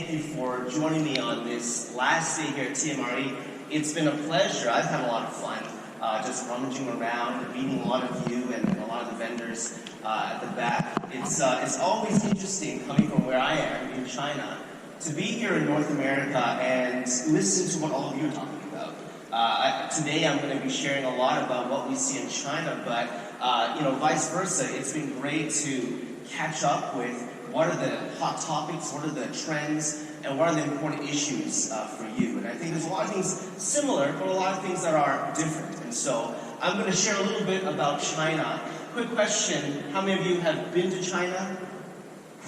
thank you for joining me on this last day here at TMRE. It's been a pleasure. I've had a lot of fun just rummaging around and meeting a lot of you and a lot of the vendors at the back. It's always interesting coming from where I am in China to be here in North America and listen to what all of you are talking about. Today I'm going to be sharing a lot about what we see in China, but vice versa. It's been great to catch up with what are the hot topics, what are the trends, and what are the important issues for you. And I think there's a lot of things similar, but a lot of things that are different. And so I'm going to share a little bit about China. Quick question, how many of you have been to China?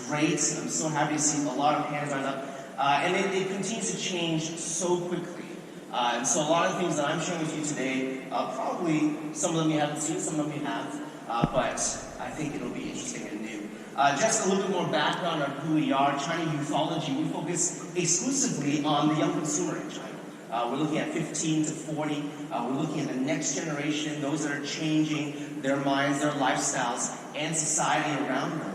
Great, I'm so happy to see a lot of hands lined up. And it continues to change so quickly. And so a lot of things that I'm sharing with you today, probably some of them you haven't seen, some of them you have, but I think it'll be interesting and new. Just a little bit more background on who we are. China Youthology, we focus exclusively on the young consumer in China. We're looking at 15 to 40. We're looking at the next generation, those that are changing their minds, their lifestyles, and society around them.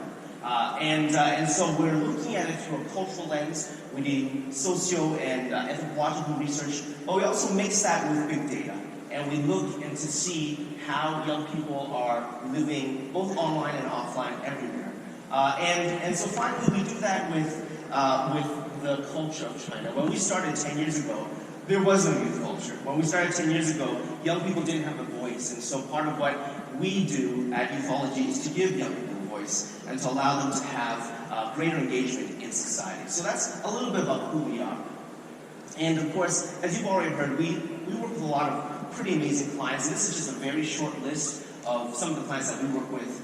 And so we're looking at it through a cultural lens. We do socio and anthropological research, but we also mix that with big data. And we look and to see how young people are living both online and offline everywhere. And so finally we do that with the culture of China. When we started 10 years ago, there was no youth culture. When we started 10 years ago, young people didn't have a voice. And so part of what we do at Youthology is to give young people a voice and to allow them to have greater engagement in society. So that's a little bit about who we are. And of course, as you've already heard, we work with a lot of pretty amazing clients. And this is just a very short list of some of the clients that we work with.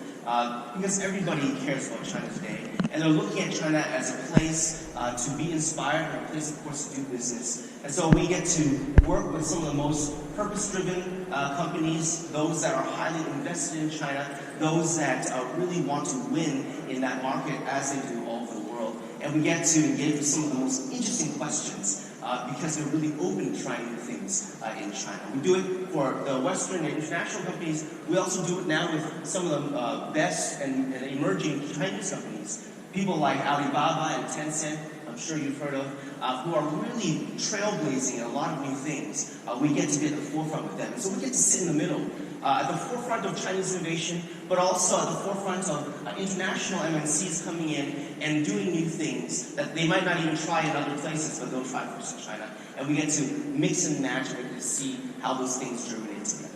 Because everybody cares about China today, and they're looking at China as a place to be inspired, and a place, of course, to do business. And so we get to work with some of the most purpose-driven companies, those that are highly invested in China, those that really want to win in that market as they do all over the world. And we get to engage with some of the most interesting questions because they're really open to trying new things in China. We do it for the Western and international companies. We also do it now with some of the best and emerging Chinese companies. People like Alibaba and Tencent, I'm sure you've heard of, who are really trailblazing a lot of new things. We get to be at the forefront with them. And so we get to sit in the middle, at the forefront of Chinese innovation, but also at the forefront of international MNCs coming in and doing new things that they might not even try in other places, but they'll try first in China. And we get to mix and match and we get to see how those things germinate together.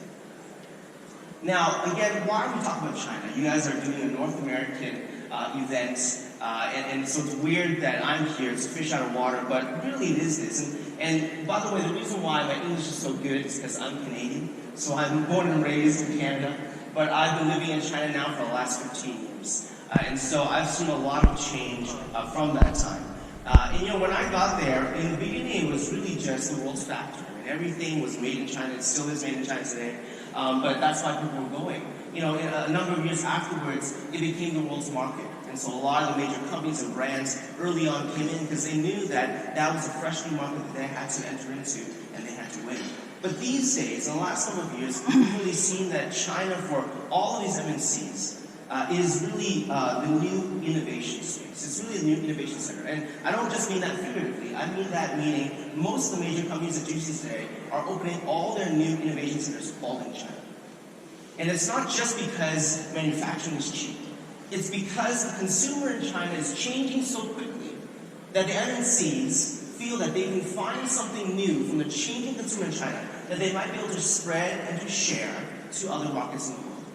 Now, again, why are we talking about China? You guys are doing a North American event, and so it's weird that I'm here. It's a fish out of water, but really it is this. And by the way, the reason why my English is so good is because I'm Canadian. So I'm born and raised in Canada, but I've been living in China now for the last 15 years. And so I've seen a lot of change from that time. And when I got there, in the beginning it was really just the world's factory. I mean, everything was made in China. It still is made in China today. But that's why people were going. A number of years afterwards, it became the world's market. And so a lot of the major companies and brands early on came in because they knew that that was a fresh new market that they had to enter into and they had to win. But these days, in the last couple of years, we've really seen that China, for all of these MNCs, is really the new innovation space. It's really a new innovation center. And I don't just mean that figuratively. I mean that meaning most of the major companies that you see today are opening all their new innovation centers all in China. And it's not just because manufacturing is cheap. It's because the consumer in China is changing so quickly that the MNCs feel that they can find something new from the changing consumer in China that they might be able to spread and to share to other markets in the world.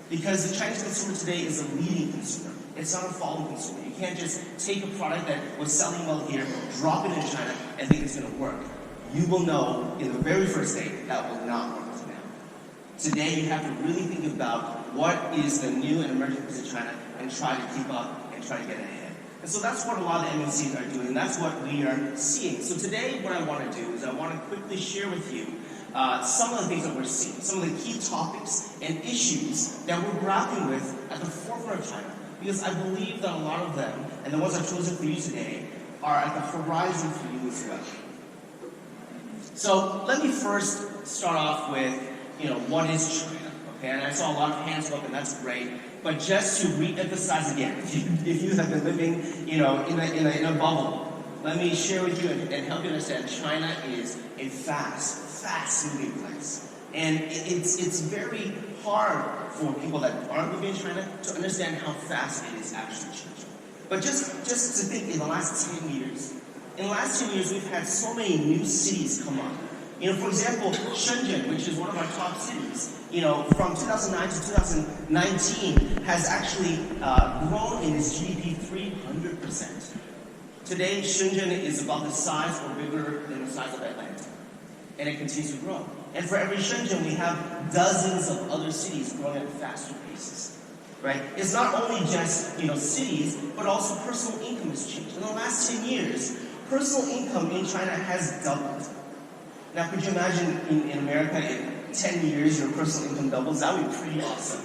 Because the Chinese consumer today is a leading consumer. It's not a following consumer. You can't just take a product that was selling well here, drop it in China, and think it's going to work. You will know in the very first day that will not work now. Today you have to really think about what is the new and emerging piece of China and try to keep up and try to get ahead. And so that's what a lot of the MNCs are doing. That's what we are seeing. So today what I want to do is I want to quickly share with you some of the things that we're seeing, some of the key topics and issues that we're grappling with at the forefront of China. Because I believe that a lot of them, and the ones I've chosen for you today, are at the horizon for you as well. So let me first start off with, what is China? Okay, and I saw a lot of hands go up, and that's great. But just to re-emphasize again, if you have been living, in a bubble let me share with you and help you understand China is a fast moving place. And it's very hard for people that aren't living in China to understand how fast it is actually changing. But just to think, in the last 10 years, we've had so many new cities come up. For example, Shenzhen, which is one of our top cities, from 2009 to 2019 has actually grown in its GDP 300%. Today, Shenzhen is about the size or bigger than the size of Atlanta. And it continues to grow. And for every Shenzhen, we have dozens of other cities growing at faster paces. Right? It's not only just cities, but also personal income has changed. In the last 10 years, personal income in China has doubled. Now, could you imagine in America, in 10 years, your personal income doubles? That would be pretty awesome.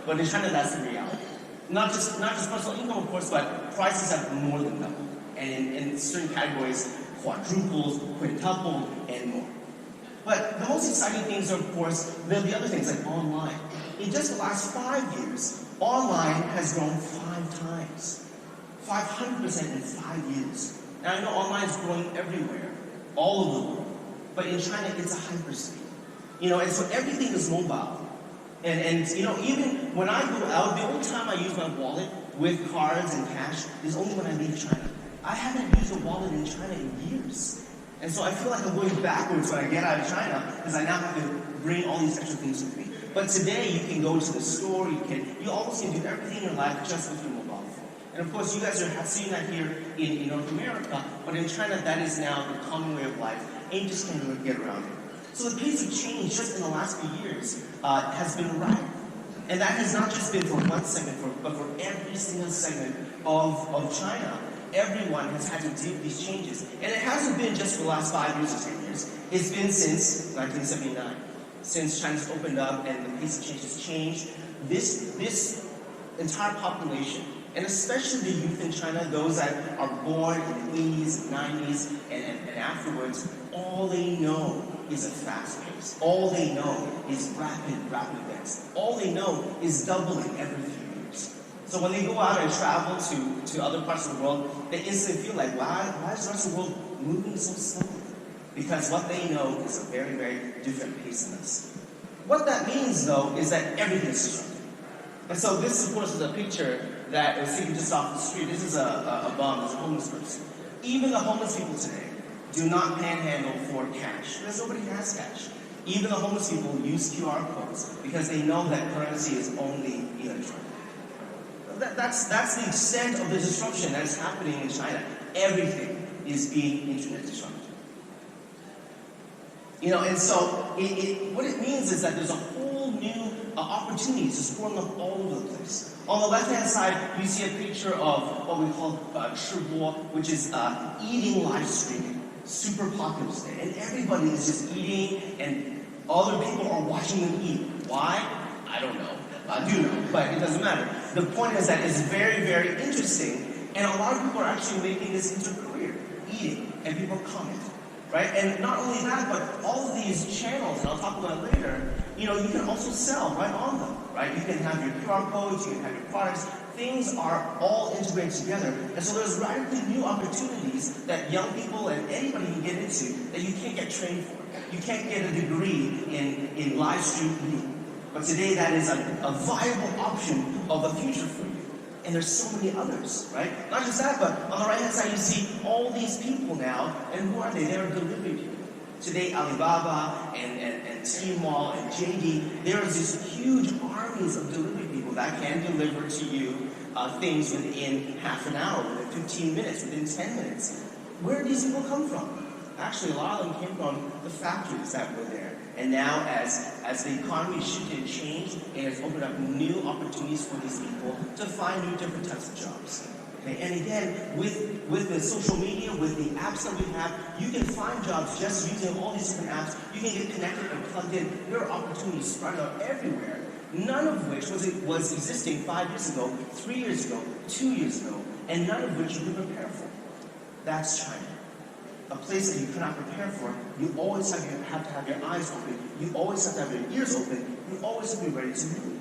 But in China, that's the reality. Not just personal income, of course, but prices have more than doubled. And in certain categories, quadrupled, quintupled, and more. But the most exciting things are, of course, the other things like online. In just the last 5 years, online has grown 5 times. 500% in 5 years. Now, I know online is growing everywhere, all over the world. But in China, it's a hyperspeed. And so everything is mobile. And even when I go out, the only time I use my wallet with cards and cash is only when I leave China. I haven't used a wallet in China in years. And so I feel like I'm going backwards when I get out of China because I now have to bring all these extra things with me. But today you can go to the store, you almost can do everything in your life just with your mobile phone. And of course you guys are seeing that here in North America, but in China that is now the common way of life, and you just can't get around it. So the pace of change just in the last few years has been rapid. And that has not just been for one segment, but for every single segment of China. Everyone has had to deal with these changes. And it hasn't been just for the last 5 years or 10 years. It's been since 1979. Since China's opened up and the pace of change has changed, this entire population, and especially the youth in China, those that are born in the 80s, 90s, and afterwards, all they know is a fast pace. All they know is rapid events. All they know is doubling every few years. So when they go out and travel to other parts of the world, they instantly feel like, why is the rest of the world moving so slowly? Because what they know is a very, very different pace than us. What that means, though, is that everything is disrupted. And so this, of course, is a picture that was taken just off the street. This is a bum, it's a homeless person. Even the homeless people today do not panhandle for cash, because nobody has cash. Even the homeless people use QR codes because they know that currency is only electronic. That's the extent of the disruption that is happening in China. Everything is being internet disrupted. And so what it means is that there's a whole new opportunities just growing up all over the place. On the left-hand side, you see a picture of what we call Shibo, which is eating live streaming. Super popular today. And everybody is just eating, and other people are watching them eat. Why? I don't know. I do know, but it doesn't matter. The point is that it's very, very interesting, and a lot of people are actually making this into a career, eating, and people comment. Right? And not only that, but all of these channels, and I'll talk about it later, you can also sell right on them, right? You can have your QR codes, you can have your products. Things are all integrated together. And so there's radically new opportunities that young people and anybody can get into that you can't get trained for. You can't get a degree in live stream eating. But today that is a viable option of the future for you. And there's so many others, right? Not just that, but on the right-hand side, you see all these people now, and who are they? They're delivery people. Today, Alibaba and Tmall and JD, there is these huge armies of delivery people that can deliver to you things within half an hour, within 15 minutes, within 10 minutes. Where do these people come from? Actually, a lot of them came from the factories that were there. And now, as the economy shifted and changed, it has opened up new opportunities for these people to find new different types of jobs. Okay? And again, with the social media, with the apps that we have, you can find jobs just using all these different apps. You can get connected and plugged in. There are opportunities spread out everywhere, none of which was existing 5 years ago, 3 years ago, 2 years ago, and none of which you could prepare for. That's China. A place that you cannot prepare for. You always have to have your eyes open. You always have to have your ears open. You always have to be ready to move.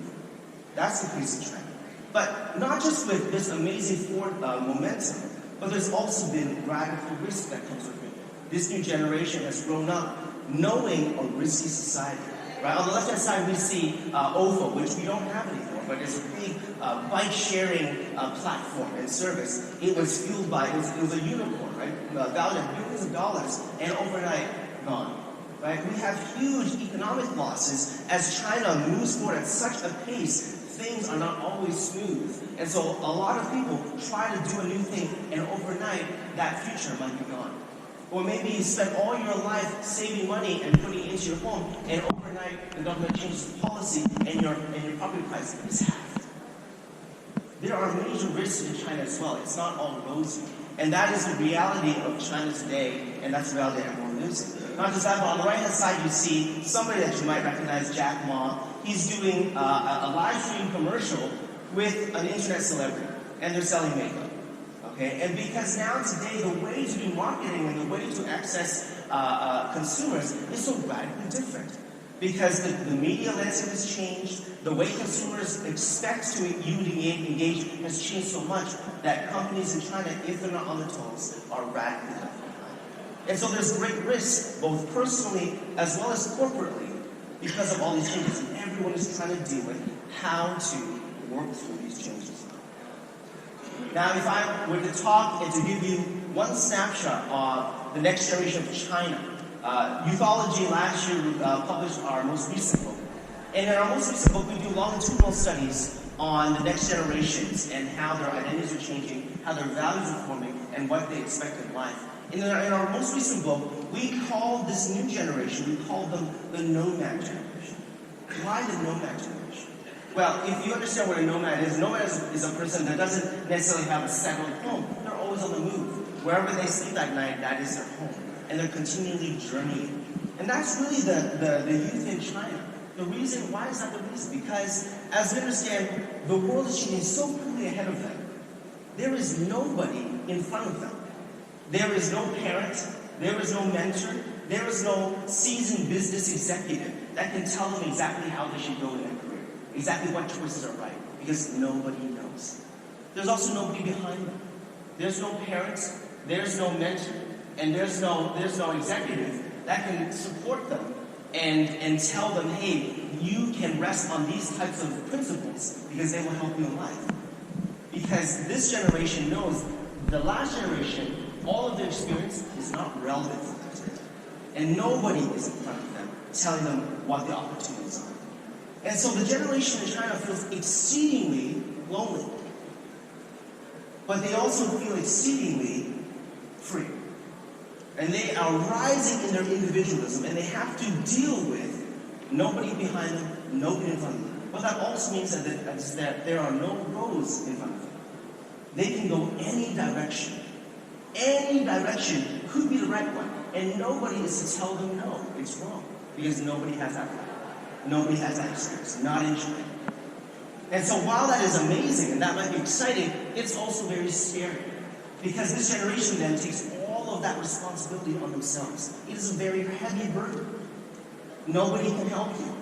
That's the pace of China. But not just with this amazing forward momentum, But there's also been radical risk that comes with it. This new generation has grown up knowing a risky society. Right? On the left-hand side, we see OFO, which we don't have anymore, but it's a big bike-sharing platform and service. It was fueled by, it was a unicorn, right? Valued at billions of dollars, and overnight, gone. Right? We have huge economic losses as China moves forward at such a pace. Things are not always smooth. And so a lot of people try to do a new thing, and overnight, that future might be gone. Or maybe you spend all your life saving money and putting it into your home, and overnight the government changes the policy and your property price is halved. There are major risks in China as well. It's not all rosy. And that is the reality of China today, and that's the reality everyone lives in. Not just that, but on the right-hand side you see somebody that you might recognize, Jack Ma. He's doing a live stream commercial with an internet celebrity, and they're selling makeup. Okay? And because now today the way to do marketing and the way to access consumers is so radically different. Because the media landscape has changed, the way consumers expect to engage has changed so much that companies in China, if they're not on the toes, are radically left behind. And so there's great risk, both personally as well as corporately, because of all these changes. And everyone is trying to deal with how to work through these changes. Now, if I were to talk and to give you one snapshot of the next generation of China, Youthology last year published our most recent book. And in our most recent book, we do longitudinal studies on the next generations and how their identities are changing, how their values are forming, and what they expect in life. And in our most recent book, we called this new generation, we called them the nomad generation. Why the nomad generation? Well, if you understand what a nomad is a person that doesn't necessarily have a settled home. They're always on the move. Wherever they sleep at night, that is their home. And they're continually journeying. And that's really the youth in China. The reason, why is that the reason? Because, as we understand, the world is changing so quickly ahead of them. There is nobody in front of them. There is no parent, there is no mentor, there is no seasoned business executive that can tell them exactly how they should go in their career, exactly what choices are right, because nobody knows. There's also nobody behind them. There's no parents, there's no mentor, and there's no executive that can support them and tell them, hey, you can rest on these types of principles because they will help you in life. Because this generation knows the last generation, all of their experience is not relevant for them today. And nobody is in front of them telling them what the opportunities are. And so the generation in China feels exceedingly lonely. But they also feel exceedingly free. And they are rising in their individualism, and they have to deal with nobody behind them, nobody in front of them. But that also means that there are no roads in front of them. They can go any direction. Any direction could be the right one. And nobody is to tell them no, it's wrong. Because nobody has that right. Nobody has that experience, not in China. And so while that is amazing, and that might be exciting, it's also very scary. Because this generation then takes all of that responsibility on themselves. It is a very heavy burden. Nobody can help you.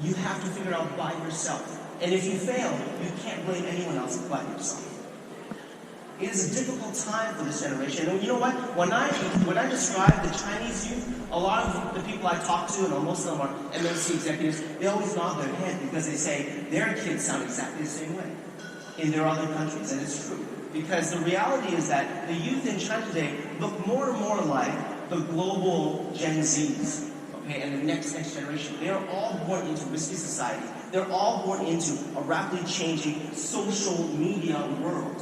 You have to figure it out by yourself. And if you fail, you can't blame anyone else but yourself. It is a difficult time for this generation. And you know what? When I describe the Chinese youth, a lot of the people I talk to, and most of them are MNC executives, they always nod their head because they say their kids sound exactly the same way in their other countries. And it's true. Because the reality is that the youth in China today look more and more like the global Gen Zs, okay, and the next generation. They are all born into risky society. They're all born into a rapidly changing social media world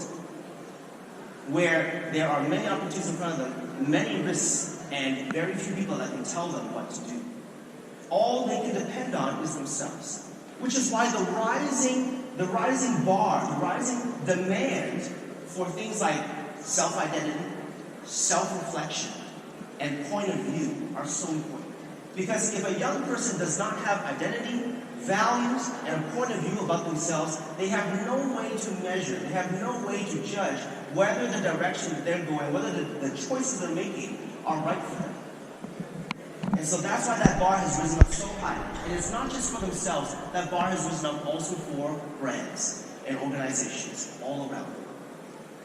where there are many opportunities in front of them, many risks, and very few people that can tell them what to do. All they can depend on is themselves. Which is why the rising bar, the rising demand for things like self-identity, self-reflection, and point of view are so important. Because if a young person does not have identity, values, and a point of view about themselves, they have no way to measure, they have no way to judge whether the direction that they're going, whether the choices they're making are right for them. And so that's why that bar has risen up so high. And it's not just for themselves, that bar has risen up also for brands and organizations all around the world.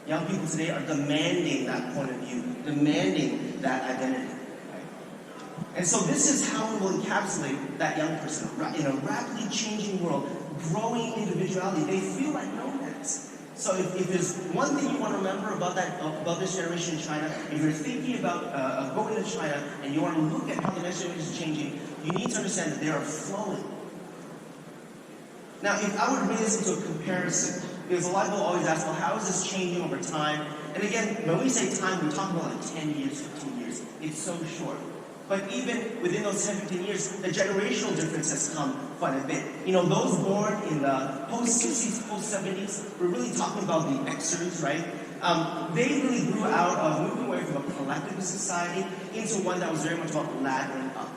Young people today are demanding that point of view, demanding that identity. Right? And so this is how we will encapsulate that young person in a rapidly changing world, growing individuality. They feel like nomads. So if there's one thing you want to remember about this generation in China, if you're thinking about going to China and you want to look at how the next generation is changing, you need to understand that they are flowing. Now, if I were to bring this into a comparison, because a lot of people always ask, well, how is this changing over time? And again, when we say time, we're talking about like 10 years, 15 years. It's so short. But even within those 10, 15 years, the generational difference has come quite a bit. You know, those born in the post-60s, post-70s, we're really talking about the Xers, right? They really grew out of moving away from a collective society into one that was very much about laddering up.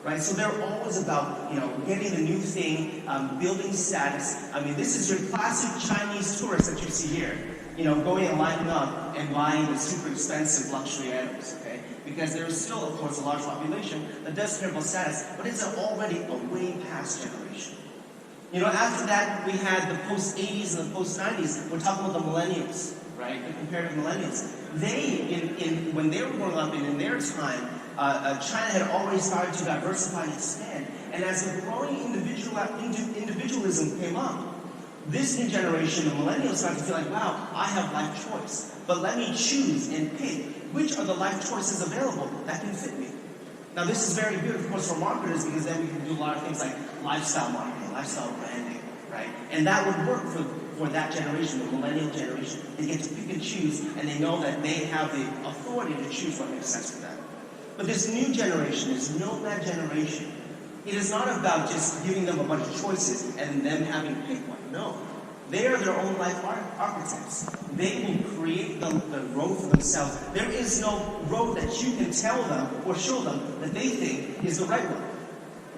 Right? So they're always about, getting the new thing, building status. I mean, this is your classic Chinese tourist that you see here, going and lining up and buying the super expensive luxury items, okay? Because there is still, of course, a large population that does care about status, but it's already a way past generation. After that, we had the post-80s and the post-90s. We're talking about the millennials, right? The comparative millennials. They, when they were growing up and in their time, China had already started to diversify and expand. And as the growing individualism came up, this new generation, the millennials, started to feel like, wow, I have life choice. But let me choose and pick which are the life choices available that can fit me. Now, this is very good, of course, for marketers, because then we can do a lot of things like lifestyle marketing, lifestyle branding, right? And that would work for that generation, the millennial generation. They get to pick and choose, and they know that they have the authority to choose what makes sense for them. But this new generation, this nomad generation, it is not about just giving them a bunch of choices and them having to pick one. No. They are their own life architects. They will create the road for themselves. There is no road that you can tell them or show them that they think is the right one.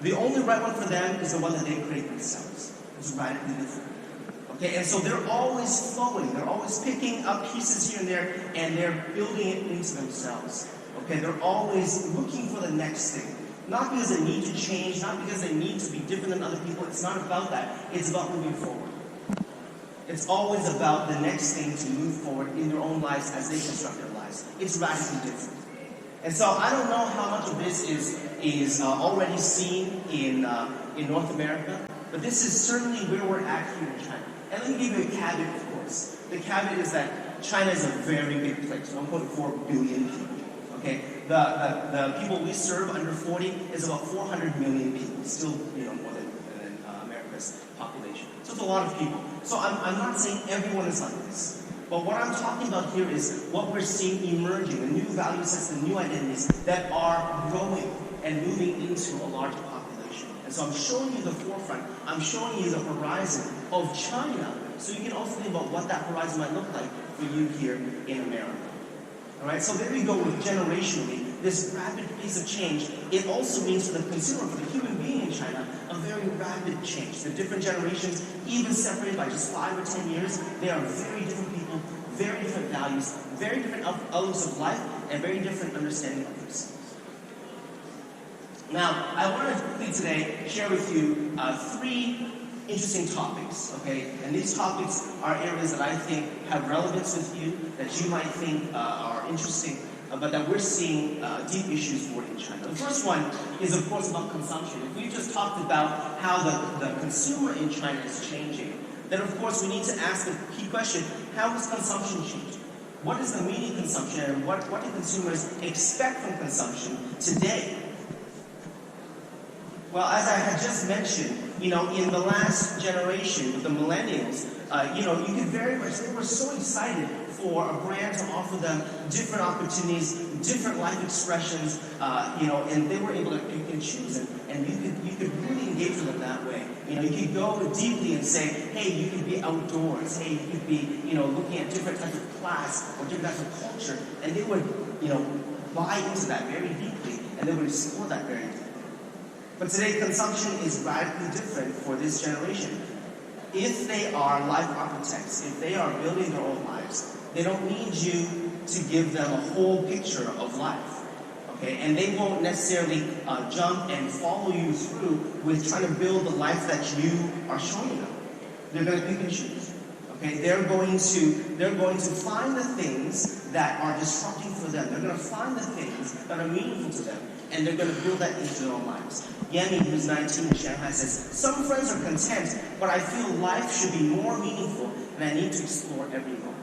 The only right one for them is the one that they create themselves. It's radically different. Okay, and so they're always flowing. They're always picking up pieces here and there, and they're building it into themselves. Okay, they're always looking for the next thing. Not because they need to change, not because they need to be different than other people. It's not about that. It's about moving forward. It's always about the next thing to move forward in their own lives as they construct their lives. It's radically different. And so I don't know how much of this is already seen in North America, but this is certainly where we're at here in China. And let me give you a caveat, of course. The caveat is that China is a very big place, 1.4 billion people. Okay, the people we serve under 40 is about 400 million people, still more than America's population. So it's a lot of people. So I'm not saying everyone is like this. But what I'm talking about here is what we're seeing emerging, the new value sets, the new identities that are growing and moving into a larger population. And so I'm showing you the forefront. I'm showing you the horizon of China, so you can also think about what that horizon might look like for you here in America. All right, so there we go with generationally, this rapid pace of change. It also means for the consumer, for the human being in China, a very rapid change. The different generations, even separated by just 5 or 10 years, they are very different people, very different values, very different outlooks of life, and very different understanding of themselves. Now, I want to quickly today share with you 3 interesting topics, okay? And these topics are areas that I think have relevance with you, that you might think are interesting, but that we're seeing deep issues for in China. The first one is, of course, about consumption. If we just talked about how the consumer in China is changing, then, of course, we need to ask the key question, how is consumption changing? What is the meaning of consumption, and what do consumers expect from consumption today? Well, as I had just mentioned, in the last generation, with the millennials, you could very much, they were so excited for a brand to offer them different opportunities, different life expressions, and they were able to pick and choose, and you could really engage with them that way. You could go deeply and say, hey, you could be outdoors, hey, you could be, looking at different types of class or different types of culture, and they would, buy into that very deeply, and they would explore that very deeply. But today, consumption is radically different for this generation. If they are life architects, if they are building their own lives, they don't need you to give them a whole picture of life, okay? And they won't necessarily jump and follow you through with trying to build the life that you are showing them. They're going to pick and choose, Okay, they're going to find the things that are disrupting for them. They're going to find the things that are meaningful to them, and they're going to build that into their own lives. Yemi, who's 19 in Shanghai, says, "Some friends are content, but I feel life should be more meaningful, and I need to explore every moment."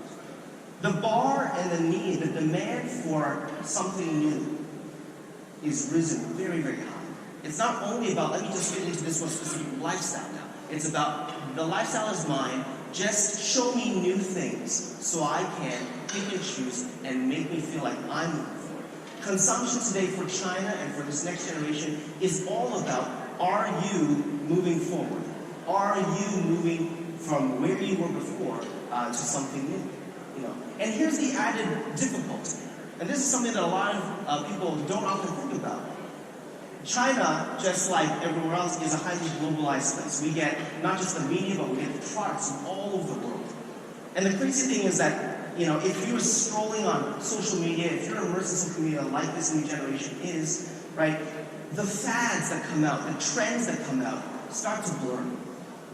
The bar and the need, the demand for something new is risen very, very high. It's not only about, let me just fit into this one specific lifestyle now. It's about, the lifestyle is mine, just show me new things so I can pick and choose and make me feel like I'm moving forward. Consumption today for China and for this next generation is all about, are you moving forward? Are you moving from where you were before to something new? And here's the added difficulty. And this is something that a lot of people don't often think about. China, just like everywhere else, is a highly globalized place. We get not just the media, but we get the products from all over the world. And the crazy thing is that, if you're scrolling on social media, if you're immersed in social media like this new generation is, right, the fads that come out, the trends that come out, start to blur.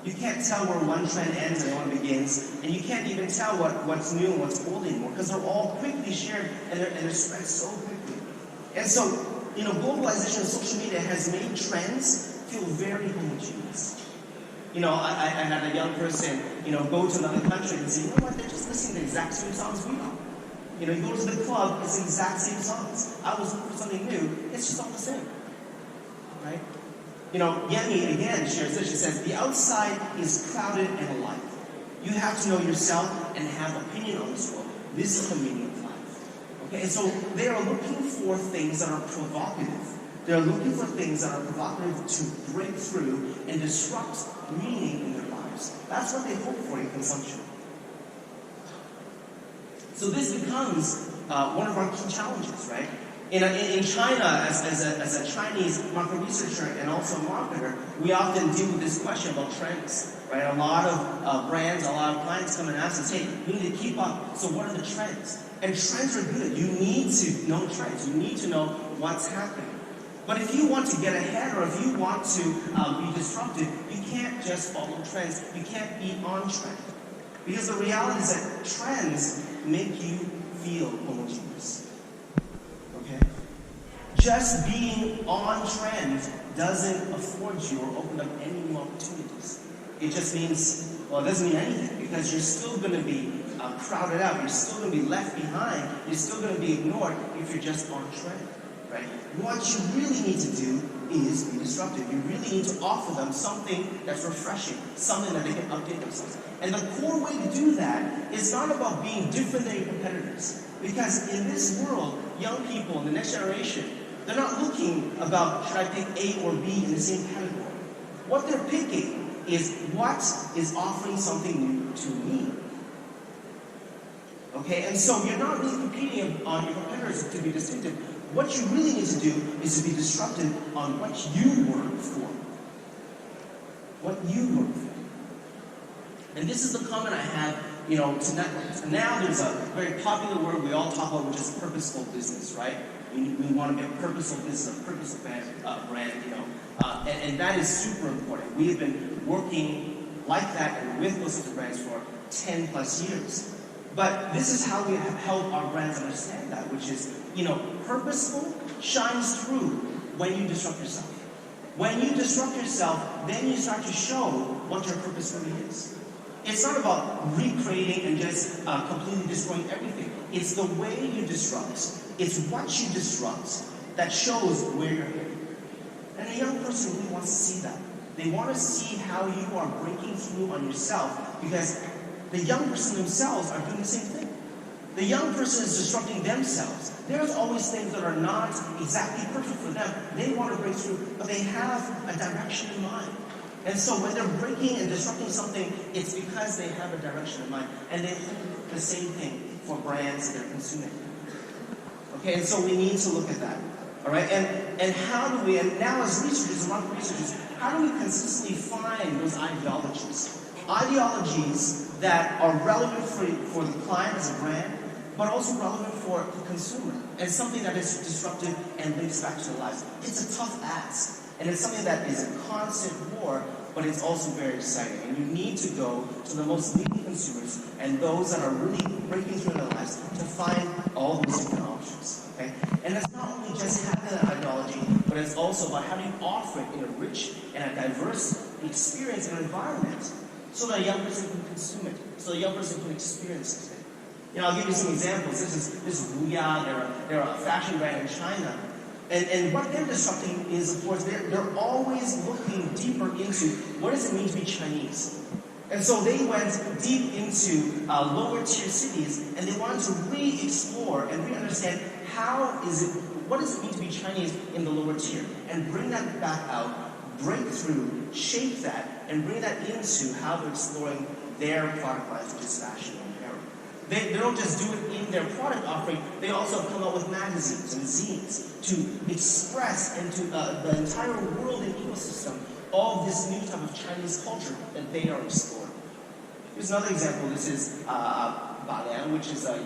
You can't tell where one trend ends and one begins, and you can't even tell what's new and what's old anymore, because they're all quickly shared and they're spread so quickly. And so, globalization of social media has made trends feel very homogeneous. I had a young person, go to another country and say, you know what, they're just listening to the exact same songs we are. You go to the club, it's the exact same songs. I was looking for something new, it's just all the same. Right? Yemi again shares this. She says, the outside is crowded and alive. You have to know yourself and have opinion on this world. This is the meaning of life. Okay, and so they are looking for things that are provocative. They're looking for things that are provocative to break through and disrupt meaning in their lives. That's what they hope for in consumption. So this becomes one of our key challenges, right? In China, as a Chinese market researcher and also a marketer, we often deal with this question about trends, right? A lot of brands, a lot of clients come and ask us, hey, we need to keep up. So what are the trends? And trends are good. You need to know trends. You need to know what's happening. But if you want to get ahead or if you want to be disruptive, you can't just follow trends. You can't be on trend. Because the reality is that trends make you feel homogeneous. Okay? Just being on trend doesn't afford you or open up any new opportunities. It just means, well, it doesn't mean anything because you're still going to be crowded out. You're still going to be left behind. You're still going to be ignored if you're just on trend. Right? What you really need to do is be disruptive. You really need to offer them something that's refreshing, something that they can update themselves. And the core way to do that is not about being different than your competitors. Because in this world, young people in the next generation, they're not looking about, should I pick A or B in the same category? What they're picking is what is offering something new to me. Okay, and so you're not really competing on your competitors to be distinctive. What you really need to do is to be disruptive on what you work for. What you work for. And this is the comment I have, to networks. And now there's a very popular word we all talk about, which is purposeful business, right? We want to be a purposeful business, a purposeful brand, and that is super important. We have been working like that and with those sorts of brands for 10 plus years. But this is how we have helped our brands understand that, which is, purposeful shines through when you disrupt yourself. When you disrupt yourself, then you start to show what your purpose really is. It's not about recreating and just completely destroying everything. It's the way you disrupt. It's what you disrupt that shows where you're headed. And a young person really wants to see that. They want to see how you are breaking through on yourself because the young person themselves are doing the same thing. The young person is disrupting themselves. There's always things that are not exactly perfect for them. They want to break through, but they have a direction in mind. And so when they're breaking and disrupting something, it's because they have a direction in mind. And they hope the same thing for brands they're consuming. Okay, and so we need to look at that. All right, and how do we, and now as researchers, market researchers, how do we consistently find those ideologies? Ideologies that are relevant for the client as a brand, but also relevant for the consumer, and something that is disruptive and links back to their lives. It's a tough ask, and it's something that is a constant war but it's also very exciting. And you need to go to the most leading consumers and those that are really breaking through in their lives to find all those different options. Okay? And it's not only just having that ideology, but it's also about how do you offer it in a rich and a diverse experience and environment so that a young person can consume it, so a young person can experience it. I'll give you some examples. This is Wuya. They're a fashion brand in China. And what they're disrupting is, of course, they're always looking deeper into what does it mean to be Chinese. And so they went deep into lower tier cities, and they wanted to re-explore and re-understand what does it mean to be Chinese in the lower tier, and bring that back out, break through, shape that, and bring that into how they're exploring their product lines, which is fashion and apparel. They don't just do it in their product offering, they also come up with magazines and zines to express into the entire world and ecosystem of this new type of Chinese culture that they are exploring. Here's another example. This is baliang, which is a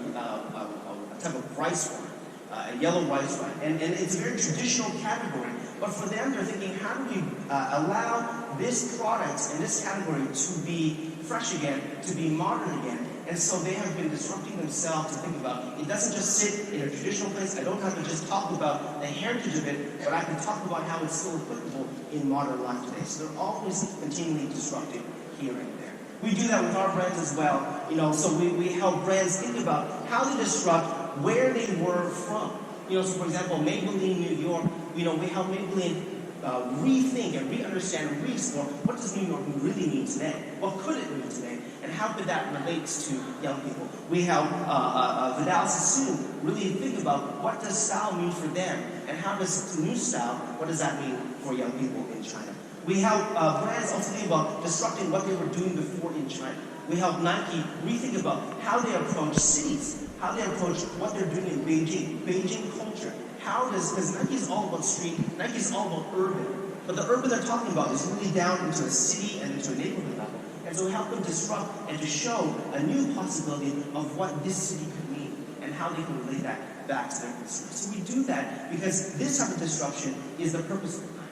type of rice wine, a yellow rice wine. And it's a very traditional category. But for them, they're thinking, how do we allow this product and this category to be fresh again, to be modern again? And so they have been disrupting themselves to think about, it doesn't just sit in a traditional place. I don't have to just talk about the heritage of it, but I can talk about how it's still applicable in modern life today. So they're always continually disrupting here and there. We do that with our brands as well. So we help brands think about how they disrupt where they were from. So for example, Maybelline New York, we help Maybelline rethink and re-understand and re-explore what does New York really mean today? What could it mean today? And how could that relate to young people? We help Vidal Sassoon really think about what does style mean for them, and how does new style, what does that mean for young people in China? We help brands also think about disrupting what they were doing before in China. We help Nike rethink about how they approach cities, how they approach what they're doing in Beijing culture. Because Nike's all about street, Nike's all about urban. But the urban they're talking about is really down into a city and into a neighborhood level. And so we help them disrupt and to show a new possibility of what this city could mean and how they can relate that back to their consumers. So we do that because this type of disruption is the purpose of the time.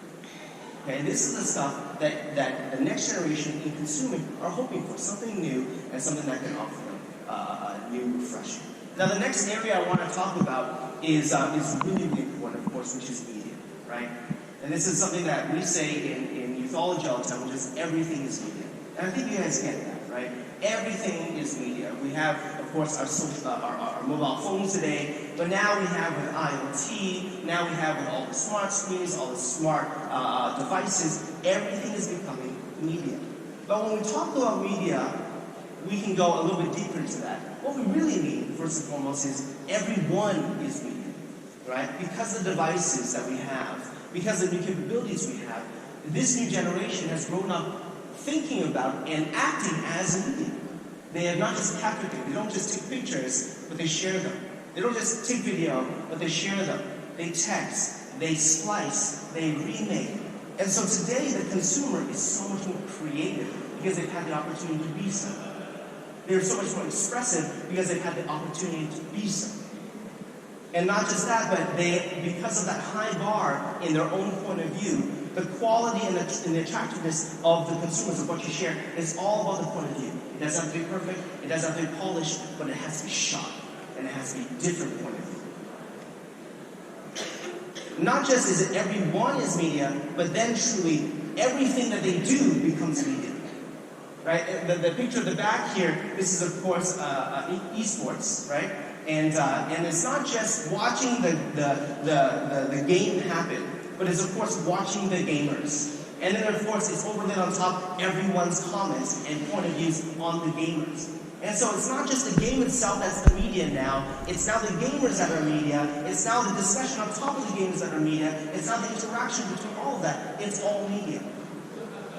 Okay, this is the stuff that the next generation in consuming are hoping for, something new and something that can offer them a new refreshing. Now the next area I want to talk about is really, really important, of course, which is media, right? And this is something that we say in youthology all the time, which is everything is media. And I think you guys get that, right? Everything is media. We have, of course, our mobile phones today, but now we have with IoT, now we have with all the smart screens, all the smart devices, everything is becoming media. But when we talk about media, we can go a little bit deeper into that. What we really mean, first and foremost, is everyone is media, right? Because of the devices that we have, because of the new capabilities we have, this new generation has grown up thinking about and acting as media. They have not just captured things. They don't just take pictures, but they share them. They don't just take video, but they share them. They text, they splice, they remake. And so today, the consumer is so much more creative because they've had the opportunity to be so. They're so much more expressive because they've had the opportunity to be so. And not just that, but because of that high bar in their own point of view, the quality and the attractiveness of the consumers of what you share is all about the point of view. It doesn't have to be perfect, it doesn't have to be polished, but it has to be sharp, and it has to be a different point of view. Not just is it everyone is media, but then truly everything that they do becomes media. Right? The picture at the back here, this is of course esports, right? And it's not just watching the game happen, but it's of course watching the gamers. And then of course it's overlaid on top everyone's comments and point of views on the gamers. And so it's not just the game itself that's the media now, it's now the gamers that are media, it's now the discussion on top of the gamers that are media, it's now the interaction between all of that, it's all media.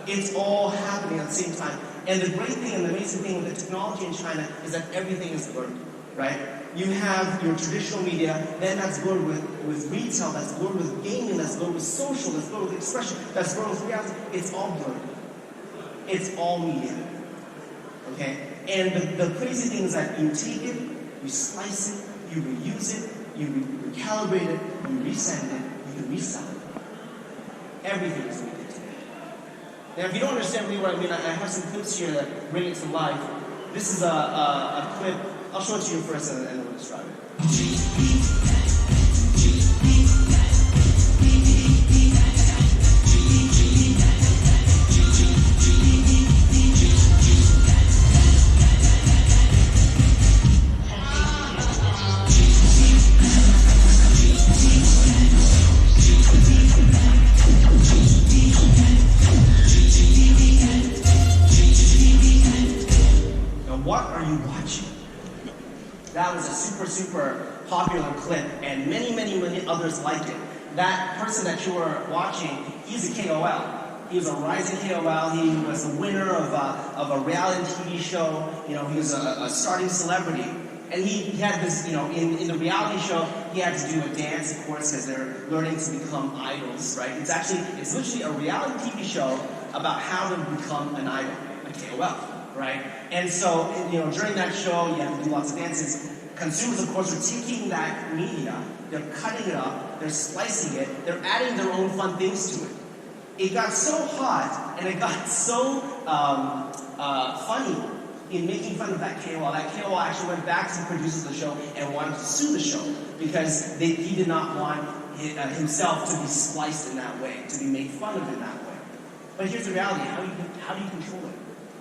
It's all happening at the same time. And the great thing and the amazing thing with the technology in China is that everything is blurred, right? You have your traditional media, then that's blurred with retail, that's blurred with gaming, that's blurred with social, that's blurred with expression, that's blurred with reality. It's all blurred. It's all media. Okay? And the crazy thing is that you take it, you slice it, you reuse it, you recalibrate it, you resend it, you can resell it. Everything is media today. Now, if you don't understand really what I mean, I have some clips here that bring it to life. This is a clip. I'll show it to you first, and then we'll describe it. What are you watching? That was a super popular clip, and many others like it. That person that you were watching, he's a KOL. He was a rising KOL. He was the winner of a reality TV show. You know, he was a starting celebrity. And he had this, you know, in the reality show, he had to do a dance, of course, because they're learning to become idols, right? It's literally a reality TV show about how to become an idol, a KOL. Right? And so, you know, during that show, you have to do lots of dances. Consumers, of course, are taking that media, they're cutting it up, they're splicing it, they're adding their own fun things to it. It got so hot, and it got so funny in making fun of that KOL. That KOL actually went back to the producers of the show and wanted to sue the show because he did not want himself to be spliced in that way, to be made fun of in that way. But here's the reality: how do you control it?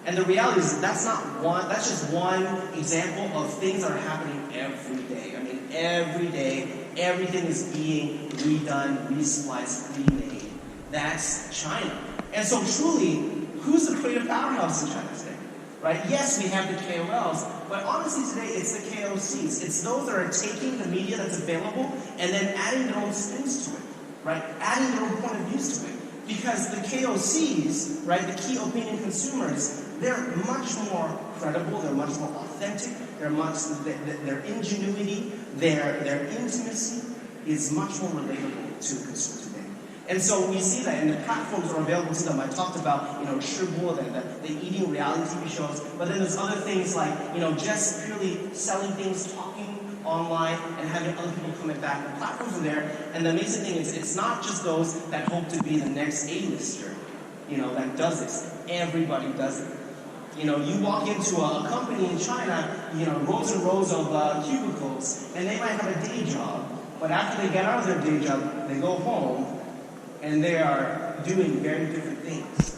And the reality is that's just one example of things that are happening every day. I mean, every day, everything is being redone, respliced, remade. That's China. And so truly, who's the creative powerhouse in China today? Right? Yes, we have the KOLs, but honestly today, it's the KOCs. It's those that are taking the media that's available and then adding their own spins to it. Right? Adding their own point of views to it. Because the KOCs, right, the key opinion consumers, they're much more credible, they're much more authentic, their ingenuity, their intimacy is much more relatable to the consumer today. And so we see that, and the platforms are available to them. I talked about, you know, Shribo, the eating reality TV shows, but then there's other things like, you know, just purely selling things, talking online, and having other people coming back. The platforms are there, and the amazing thing is it's not just those that hope to be the next A-lister, you know, that does this. Everybody does it. You know, you walk into a company in China, you know, rows and rows of cubicles, and they might have a day job, but after they get out of their day job, they go home, and they are doing very different things.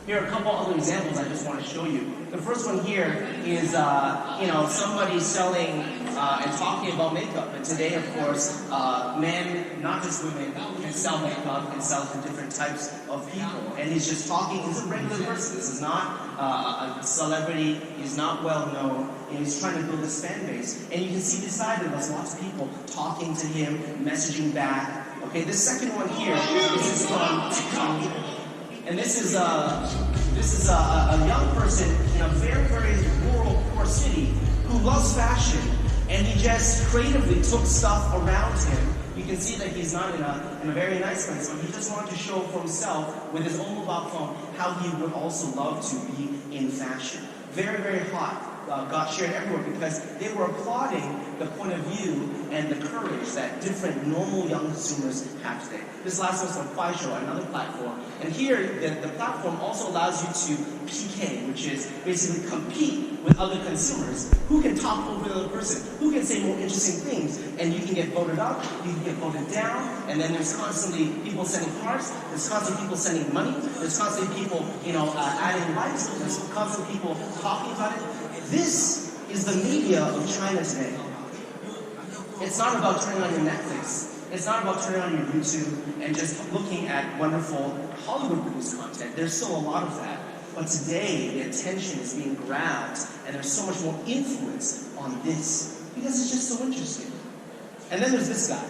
Here are a couple other examples I just want to show you. The first one here is, you know, somebody selling and talking about makeup. And today, of course, men, not just women, can sell makeup and sell to different types of people. And he's just talking. He's a regular person. This is not a celebrity. He's not well known. And he's trying to build his fan base. And you can see beside him, there's lots of people talking to him, messaging back. Okay, this second one here, this is from TikTok. And this is a young person in a very rural, poor city who loves fashion, and he just creatively took stuff around him. You can see that he's not in a very nice place, so he just wanted to show for himself with his own mobile phone how he would also love to be in fashion. Very hot. Got shared everywhere because they were applauding the point of view and the courage that different normal young consumers have today. This last one's on Kuaishou, another platform. And here, the platform also allows you to PK, which is basically compete with other consumers. Who can talk over the other person? Who can say more interesting things? And you can get voted up, you can get voted down, and then there's constantly people sending hearts, there's constantly people sending money, there's constantly people, you know, adding likes, there's constantly people talking about it. This is the media of China today. It's not about turning on your Netflix. It's not about turning on your YouTube and just looking at wonderful Hollywood-produced content. There's still a lot of that. But today, the attention is being grabbed, and there's so much more influence on this because it's just so interesting. And then there's this guy.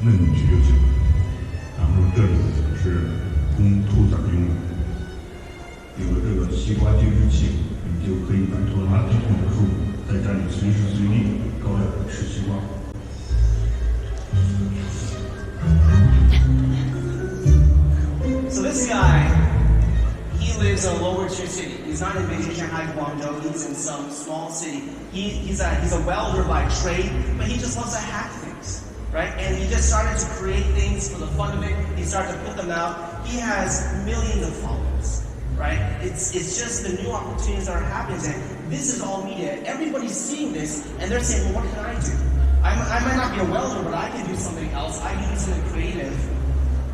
那你去就行了。然后这里是供兔崽用的，有了这个西瓜计时器，你就可以摆脱垃圾桶的束缚，在家里随时随地高雅的吃西瓜。So this guy, he lives in a lower tier city. He's not in Beijing, Shanghai, Guangzhou. He's in some small city. He's a welder by trade, but he just loves to hack things, right? And he just started to create things for the fun of it. He started to put them out. He has millions of followers, right? It's just the new opportunities that are happening today. This is all media. Everybody's seeing this, and they're saying, well, what can I do? I might not be a welder, but I can do something else. I can do something creative.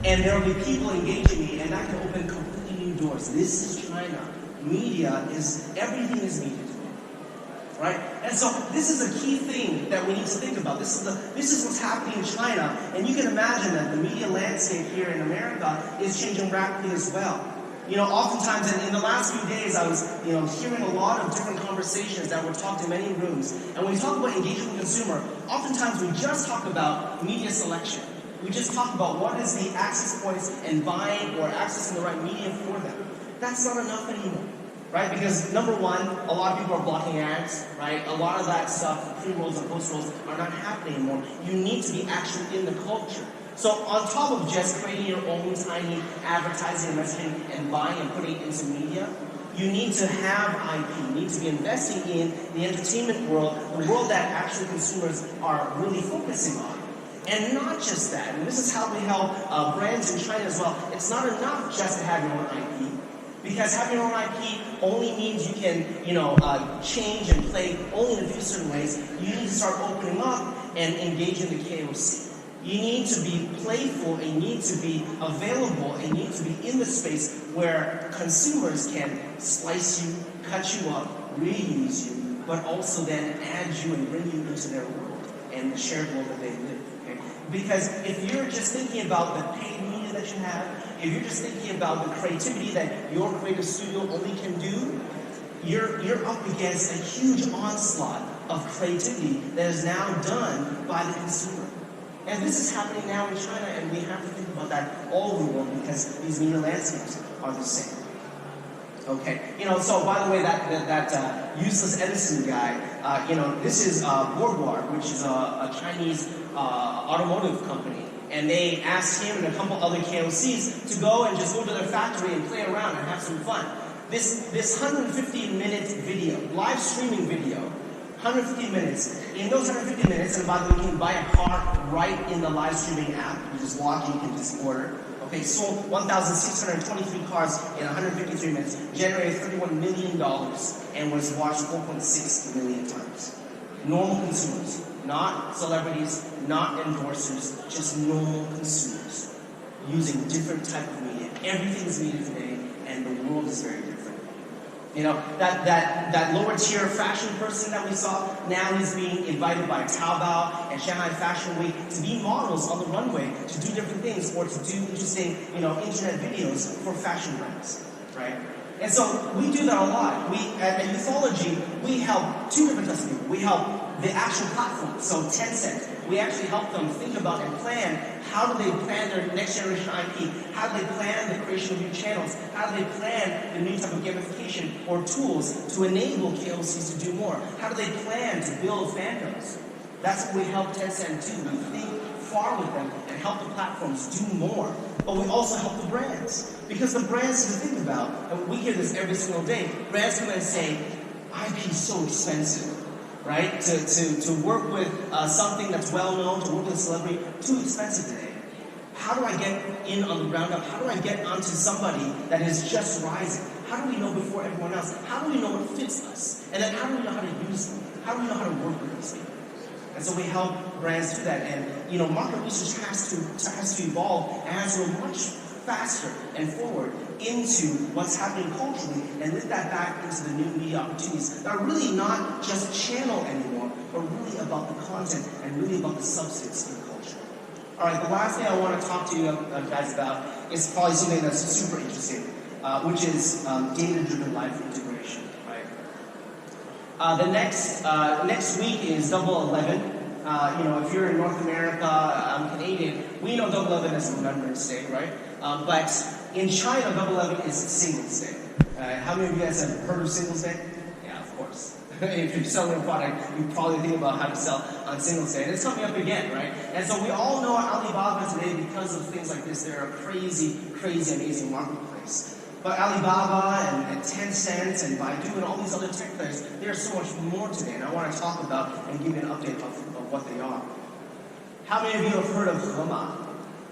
And there will be people engaging me, and that can open completely new doors. This is China. Media is, everything is media today, right? And so this is a key thing that we need to think about. This is what's happening in China, and you can imagine that the media landscape here in America is changing rapidly as well. You know, oftentimes in the last few days, I was, hearing a lot of different conversations that were talked in many rooms. And when we talk about engaging the consumer, oftentimes we just talk about media selection. We just talk about what is the access points and buying or accessing the right media for them. That's not enough anymore, right? Because number one, a lot of people are blocking ads, right? A lot of that stuff, pre-rolls and post-rolls, are not happening anymore. You need to be actually in the culture. So on top of just creating your own tiny advertising and messaging and buying and putting it into media, you need to have IP. You need to be investing in the entertainment world, the world that actually consumers are really focusing on. And not just that, and this is how we help brands in China as well. It's not enough just to have your own IP, because having your own IP only means you can, change and play only in a few certain ways. You need to start opening up and engaging the KOC. You need to be playful, and you need to be available, and you need to be in the space where consumers can slice you, cut you up, reuse you, but also then add you and bring you into their world and the shared world that they live. Because if you're just thinking about the paid media that you have, if you're just thinking about the creativity that your creative studio only can do, you're up against a huge onslaught of creativity that is now done by the consumer. And this is happening now in China, and we have to think about that all over the world, because these media landscapes are the same. Okay, so by the way, that useless Edison guy, this is Borgward, which is a Chinese automotive company, and they asked him and a couple other KOCs to go and just go to their factory and play around and have some fun. This 150-minute video, live streaming video, 150 minutes. In those 150 minutes, and by the way, you can buy a car right in the live streaming app. You just log in, you can just order. Okay, sold 1,623 cars in 153 minutes, generated $31 million, and was watched 4.6 million times. Normal consumers, not celebrities, not endorsers, just normal consumers using different type of media. Everything is media today, and the world is very different. That lower tier fashion person that we saw, now he's being invited by Taobao and Shanghai Fashion Week to be models on the runway, to do different things, or to do interesting, internet videos for fashion brands, right? And so we do that a lot. We, at Youthology, we help two different types of people. We help the actual platform, so Tencent. We actually help them think about and plan, how do they plan their next generation IP? How do they plan the creation of new channels? How do they plan the new type of gamification or tools to enable KOCs to do more? How do they plan to build fandoms? That's what we help Tencent do. We think far with them and help the platforms do more. But we also help the brands. Because the brands to think about, and we hear this every single day, brands come in and say, IP is so expensive. Right? To work with something that's well known, to work with a celebrity, too expensive today. How do I get in on the ground up? How do I get onto somebody that is just rising? How do we know before everyone else? How do we know what fits us? And then how do we know how to use them? How do we know how to work with these people? And so we help brands do that. And market research has to evolve and has to go much faster and forward into what's happening culturally and lift that back into the new media opportunities that are really not just channel anymore, but really about the content and really about the substance in culture. All right, the last thing I want to talk to you guys about is probably something that's super interesting, which is data-driven life integration. Right? The next week is Double 11. If you're in North America, I'm Canadian. know Double 11 as Remembrance Day, right? But in China, Double 11 is Singles Day. How many of you guys have heard of Singles Day? Yeah, of course. If you're selling a product, you probably think about how to sell on Singles Day. And it's coming up again, right? And so we all know Alibaba today because of things like this. They're a crazy, crazy, amazing marketplace. But Alibaba and Tencent and Baidu and all these other tech players, there's so much more today. And I want to talk about and give you an update of what they are. How many of you have heard of Hema,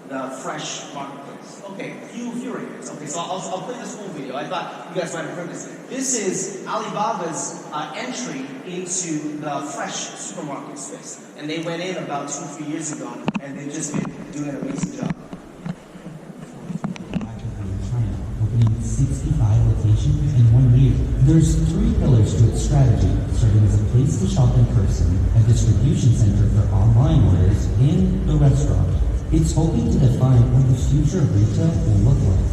the fresh marketplace? Okay, few idiots. Okay, so I'll play this full video. I thought you guys might have heard this. This is Alibaba's entry into the fresh supermarket space. And they went in about 2-3 years ago, and they've just been doing an amazing job. China, opening 65 locations in 1 year. There's 3 pillars to its strategy, serving as a place to shop in person, a distribution center for online orders, and the restaurant. It's hoping to define what the future of retail will look like.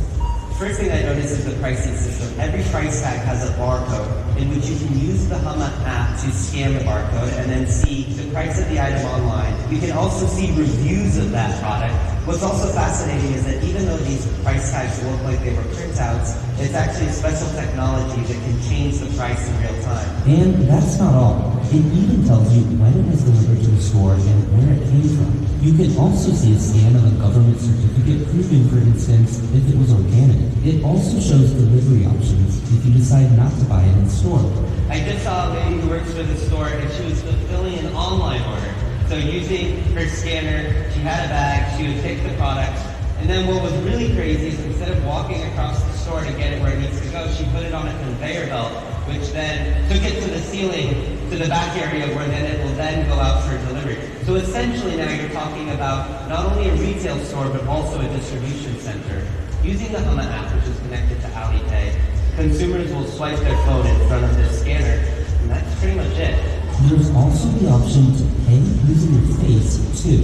First thing I noticed is the pricing system. Every price tag has a barcode in which you can use the Hema app to scan the barcode and then see the price of the item online. You can also see reviews of that product. What's also fascinating is that even though these price tags look like they were printouts, it's actually a special technology that can change the price in real time. And that's not all. It even tells you when it was delivered to the store and where it came from. You can also see a scan of a government certificate proving, for instance, if it was organic. It also shows delivery options if you decide not to buy it in store. I just saw a lady who works for the store and she was fulfilling an online order. So using her scanner, she had a bag, she would take the product, and then what was really crazy is instead of walking across the store to get it where it needs to go, she put it on a conveyor belt, which then took it to the ceiling, to the back area where then it will then go out for delivery. So essentially now you're talking about not only a retail store, but also a distribution center. Using the Hema app, which is connected to Alipay, consumers will swipe their phone in front of this scanner, and that's pretty much it. There's also the option to pay using your face, too.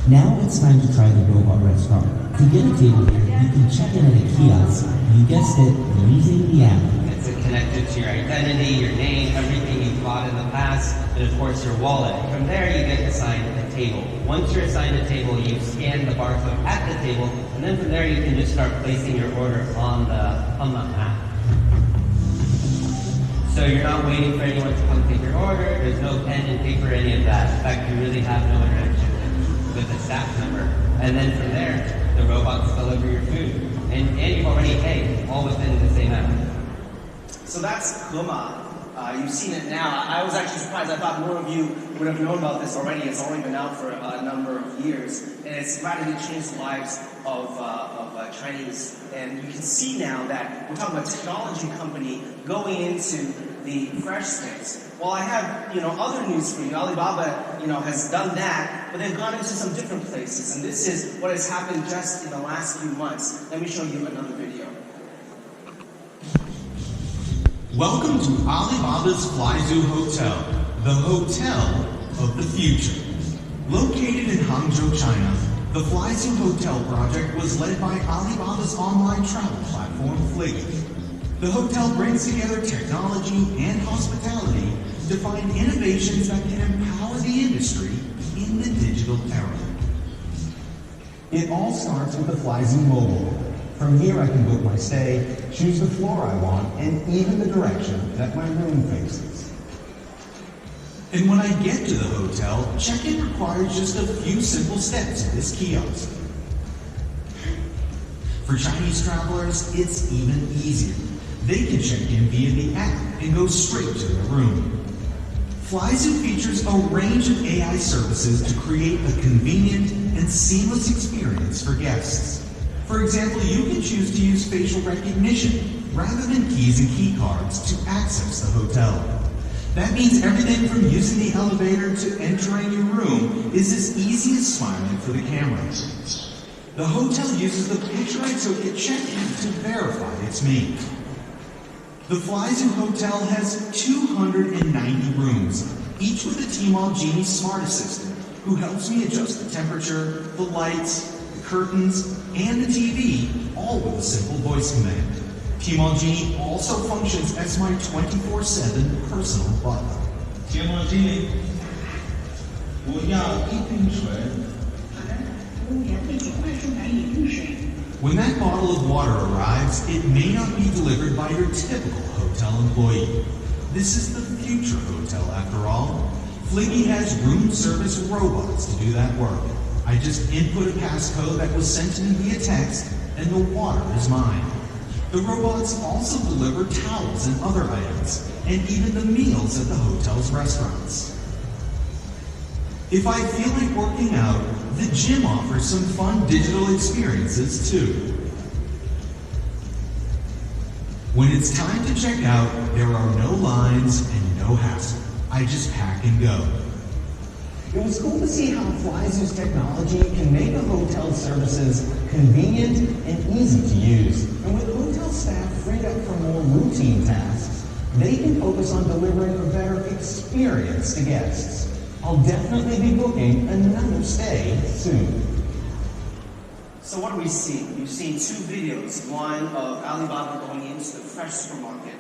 Now it's time to try the robot restaurant. To get a table here, you can check in at a kiosk. You guessed it, using the app. It's connected to your identity, your name, everything you've bought in the past, and of course your wallet. From there you get assigned a table. Once you're assigned a table, you scan the barcode at the table, and then from there you can just start placing your order on the Hema app. So you're not waiting for anyone to come take your order, there's no pen and paper, any of that. In fact, you really have no interaction with the staff member. And then from there, the robots deliver your food. And you've already paid, all within the same app. So that's Hema. You've seen it now. I was actually surprised. I thought more of you would have known about this already. It's already been out for a number of years. And it's radically changed the lives of Chinese. And you can see now that we're talking about a technology company going into the fresh space. Well, I have, other news for you. Alibaba, has done that, but they've gone into some different places. And this is what has happened just in the last few months. Let me show you another video. Welcome to Alibaba's Flyzhou Hotel, the hotel of the future. Located in Hangzhou, China, the Flyzhou Hotel project was led by Alibaba's online travel platform, Fliggy. The hotel brings together technology and hospitality to find innovations that can empower the industry in the digital era. It all starts with the Flyzhou mobile. From here I can book my stay, choose the floor I want, and even the direction that my room faces. And when I get to the hotel, check-in requires just a few simple steps at this kiosk. For Chinese travelers, it's even easier. They can check in via the app and go straight to their room. Flyzhou features a range of AI services to create a convenient and seamless experience for guests. For example, you can choose to use facial recognition rather than keys and key cards to access the hotel. That means everything from using the elevator to entering your room is as easy as smiling for the camera. The hotel uses the picture I took at check-in to verify it's me. The Flyzhou Hotel has 290 rooms, each with a Tmall Genie smart assistant who helps me adjust the temperature, the lights, the curtains, and the TV, all with a simple voice command. Tmall Genie also functions as my 24/7 personal butler. TMRE，我要一瓶水。When that bottle of water arrives, it may not be delivered by your typical hotel employee. This is the future hotel, after all. Fliggy has room service robots to do that work. I just input a passcode that was sent to me via text, and the water is mine. The robots also deliver towels and other items, and even the meals at the hotel's restaurants. If I feel like working out, the gym offers some fun digital experiences too. When it's time to check out, there are no lines and no hassle. I just pack and go. It was cool to see how Flyzoo's technology can make the hotel services convenient and easy to use. And with hotel staff freed up from more routine tasks, they can focus on delivering a better experience to guests. I'll definitely be booking another stay soon. So what do we see? We've seen two videos. One of Alibaba going into the fresh supermarket.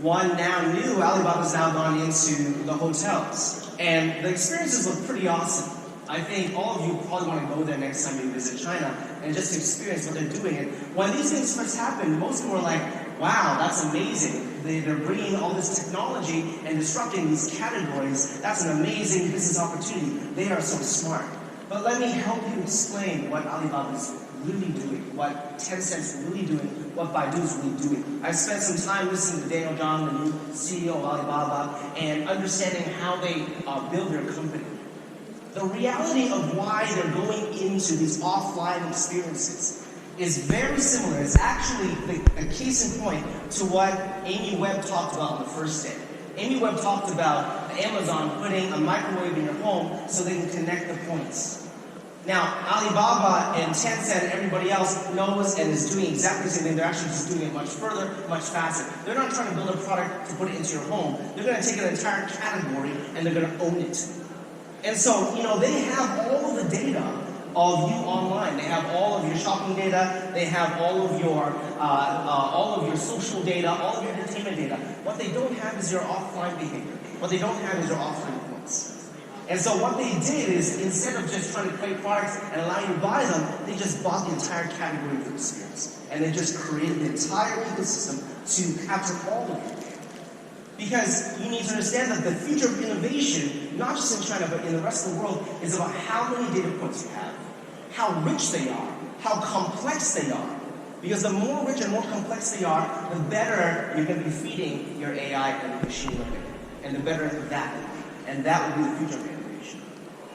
One now new, Alibaba's now gone into the hotels. And the experiences look pretty awesome. I think all of you probably want to go there next time you visit China and just experience what they're doing. And when these things first happened, most people were like, wow, that's amazing. They're bringing all this technology and disrupting these categories. That's an amazing business opportunity. They are so smart. But let me help you explain what Alibaba is really doing, what Tencent's really doing, what Baidu is really doing. I spent some time listening to Daniel Zhang, the new CEO of Alibaba, and understanding how they build their company. The reality of why they're going into these offline experiences is very similar. It's actually a case in point to what Amy Webb talked about on the first day. Amy Webb talked about Amazon putting a microwave in your home so they can connect the points. Now, Alibaba and Tencent and everybody else knows and is doing exactly the same thing. They're actually just doing it much further, much faster. They're not trying to build a product to put it into your home. They're going to take an entire category and they're going to own it. And so, they have all of the data of you online. They have all of your shopping data. They have all of your social data, all of your entertainment data. What they don't have is your offline behavior. What they don't have is your offline points. And so what they did is, instead of just trying to create products and allow you to buy them, they just bought the entire category of experience. And they just created the entire ecosystem to capture all of it. Because you need to understand that the future of innovation, not just in China, but in the rest of the world, is about how many data points you have, how rich they are, how complex they are. Because the more rich and more complex they are, the better you're going to be feeding your AI and machine learning. And the better that will be. And that will be the future of innovation.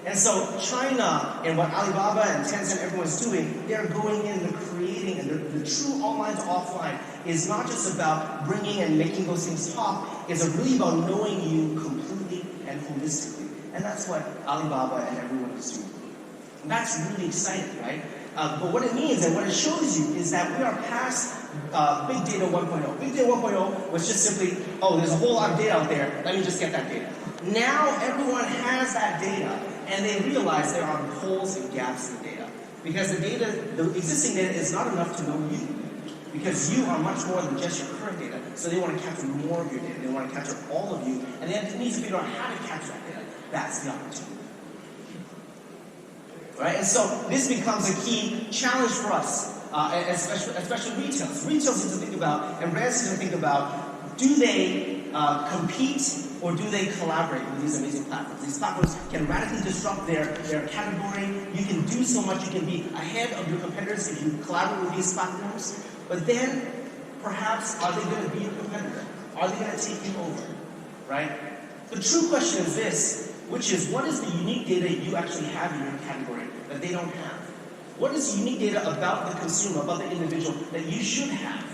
And so China and what Alibaba and Tencent, everyone's doing, they're going in and creating, and the true online to offline is not just about bringing and making those things talk, it's really about knowing you completely and holistically. And that's what Alibaba and everyone is doing. And that's really exciting, right? But what it means and what it shows you is that we are past Big Data 1.0. Big Data 1.0 was just simply, there's a whole lot of data out there, let me just get that data. Now everyone has that data, and they realize there are holes and gaps in the data. Because the existing data is not enough to know you. Because you are much more than just your current data. So they want to capture more of your data. They want to capture all of you, and they need to figure out how to capture that data. That's the opportunity. Right? And so this becomes a key challenge for us, especially retailers. Retailers need to think about, and brands need to think about, do they compete or do they collaborate with these amazing platforms? These platforms can radically disrupt their category. You can do so much. You can be ahead of your competitors if you collaborate with these platforms. But then, perhaps, are they going to be your competitor? Are they going to take you over? Right? The true question is this, which is, what is the unique data you actually have in your category that they don't have? What is the unique data about the consumer, about the individual, that you should have,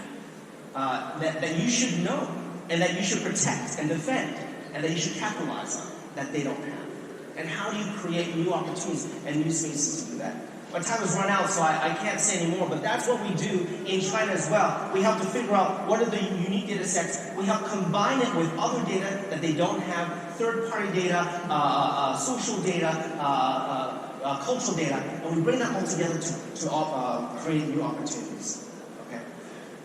that you should know, and that you should protect and defend, and that you should capitalize on, that they don't have? And how do you create new opportunities and new spaces to do that? My time has run out, so I can't say anymore, but that's what we do in China as well. We help to figure out what are the unique data sets. We help combine it with other data that they don't have, third-party data, social data, cultural data, and we bring that all together to create new opportunities. Okay?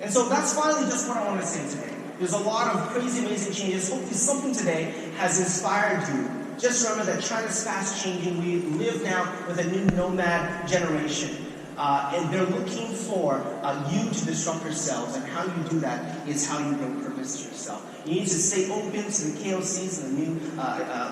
And so that's finally just what I want to say today. There's a lot of crazy, amazing changes. Hopefully something today has inspired you. Just remember that China's fast changing. We live now with a new nomad generation. and they're looking for you to disrupt yourselves, and how you do that is how you bring purpose to yourself. You need to stay open to the KOCs and the new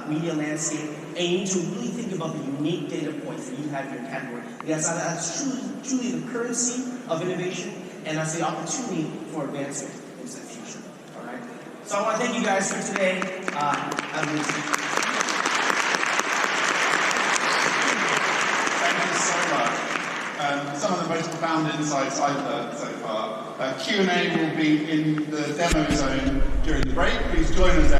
media landscape, and you need to really think about the unique data points that you have in your category. Because that's truly the currency of innovation, and that's the opportunity for advancement into the future. All right. So I want to thank you guys for today. Have a good day. Thank you so much. Some of the most profound insights I've learned so far. Q&A will be in the demo zone during the break. Please join us.